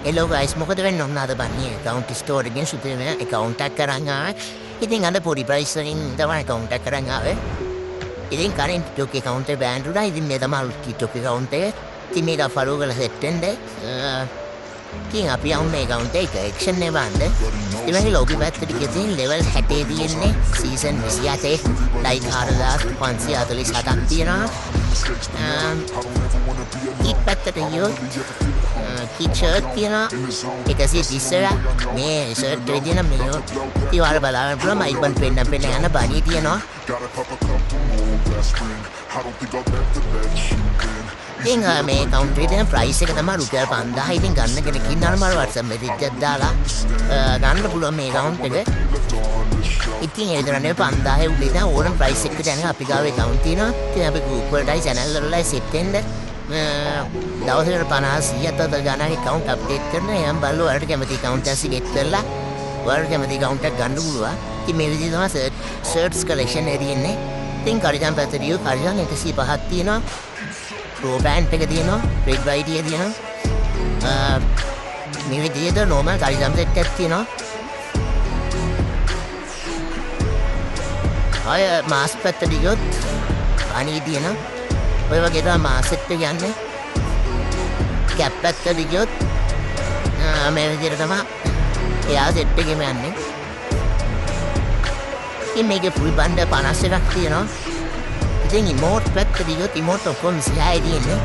Hello guys, මොකද වෙන්න ඕන අද බන්නේ account store එකෙන් සුපිරිම account එකක් කරන් ආවේ. ඉතින් අද පොඩි price වලින් තමයි account එක කරන් ආවේ. ඉතින් current TikTok account එක බෑන් වුණා. ඉතින් මේ තමයි TikTok account එක. ඉතින් මේක follow කරලා set වෙන්න. ඉතින් අපි යමු මේ account එක action එක බලන්න. ඉතින් මේ lobby පැත්තට ගිහින් level 60 තියෙන්නේ season 28 like 4547ක් තියෙනවා. ඊට පැත්තට ගියොත් shirt තියෙනවා 130ක් මේ shirt එකේ තියෙන මේ ඉතින් බලන්න පුළුවන් මයිබන් පෙන්න යන බණී තියෙනවා ඉතින් මේ account එකේ තියෙන price එක තමයි රුපියල් 5000 ඉතින් ගන්න කෙනෙක් ඉන්නවා නම් WhatsApp message එකක් දාලා ගන්න පුළුවන් මේ account එක ඉතින් ඒ දරන්නේ 5000 උඩ ඉතින් ඕනම price එකකට යන අපි ගාව account තියෙනවා ඉතින් අපි group වලටයි channel වලටයි set වෙන්න දවසකට 50 ගණන් account update කරන යම් බලලා ඔයාලට කැමති account එක select කරලා ඔයාලට කැමති account එකක් ගන්න පුළුවන්. ඉතින් මේ විදිහට තමයි shirts collection එක තියෙන්නේ. ඉතින් කරිජන් පැත්තට ගියොත් කරිජන් 105ක් තියෙනවා. pro band එක තියෙනවා. red white එක තියෙනවා. මේ විදිහට normal කරිජන් set එකක් තියෙනවා. අය mask පැත්තට ගියොත් අනී තියෙනවා. ඔය වගේ තමයි මාසෙත් එක යන්නේ කැප් පැත්තට ගියොත් මේ විදිහට තමයි එයා සෙට් එකෙම යන්නේ ඉතින් මේකේ ෆුල් බණ්ඩ 51ක් තියෙනවා ඉතින් ඉමෝට් පැත්තට ගියොත් ඉමෝට් ඔක්කොම 26 තියෙන්නේ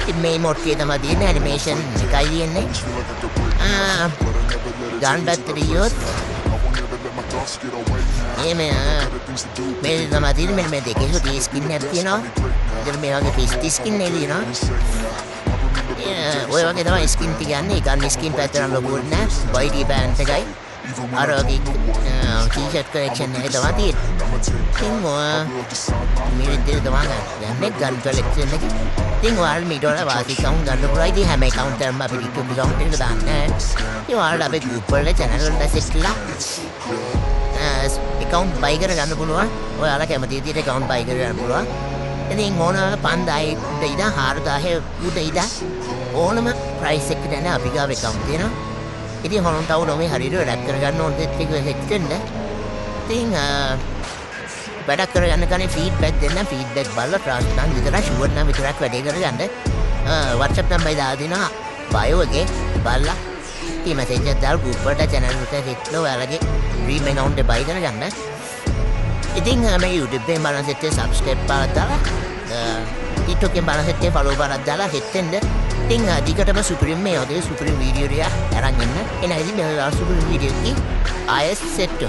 ඉතින් මේ ඉමෝට් එකේ තමයි තියෙන ඇනිමේෂන් එකයි තියෙන්නේ ගන් පැත්තට ගියොත් මේ තමයි තියෙන්නේ මෙන්න මේ දෙකේ සුටි ස්කින් එකක් තියෙනවා. ඉතින් මේ වගේ ෆිස්ටි ස්කින් එකක් තියෙනවා. ඔය වගේ තමයි ස්කින් ටික යන්නේ. ගන්න ස්කින් පැත්තට ලොකු නෑ. බයිටි බෑන්ඩ් එකයි. අර වගේ ටී-ෂර්ට් කලෙක්ෂන් එක තමයි තියෙන්නේ. ඉතින් මේ විදිහට තමයි යන්නේ ගන් කලෙක්ෂන් එක. ඉතින් ඔයාලා මීට වඩා වාසි account ගන්න පුළුවන්. ඉතින් හැම account එකක්ම අපි TikTok account එකට දාන්නේ. ඉතින් ඔයාලා අපේ group වල channel වලට set කරලා account buy කර ගන්න පුළුවන්. ඔයාලා කැමති විදිහට account buy කර ගන්න පුළුවන්. ඉතින් ඕන 5000 උඩ ඉඳන් 4000 උඩ ඉඳන් ඕනම price එකකට යන අපි ගාව account තියෙනවා. ඉතින් හොරන් තව නොමේ හරියට වැඩක් කර ගන්න ඕන දෙයක් එක හෙච්චෙන්න. ඉතින් වැඩක් කර ගන්න කනේ feedback දෙන්න feedback බලලා trust නම් විතරක් sure නම් විතරක් වැඩේ කරගන්න. WhatsApp number දාලා දෙනවා bio එකේ බලලා ඉතින් message එකක් දාලා group වලට channel එකට set කරලා ඔයාලගේ dream account එක buy කරගන්න. ඉතින් මේ YouTube එකේ බලන set එක subscribe කරලා දාලා TikTok එකේ බලන set එක follow කරලා දාලා hit වෙන්න. ඉතින් දිගටම supreme මේ වගේ supreme video එකක් අරන් එන්න. එන ඉතින් මේ supreme video එකේ ආයෙත් set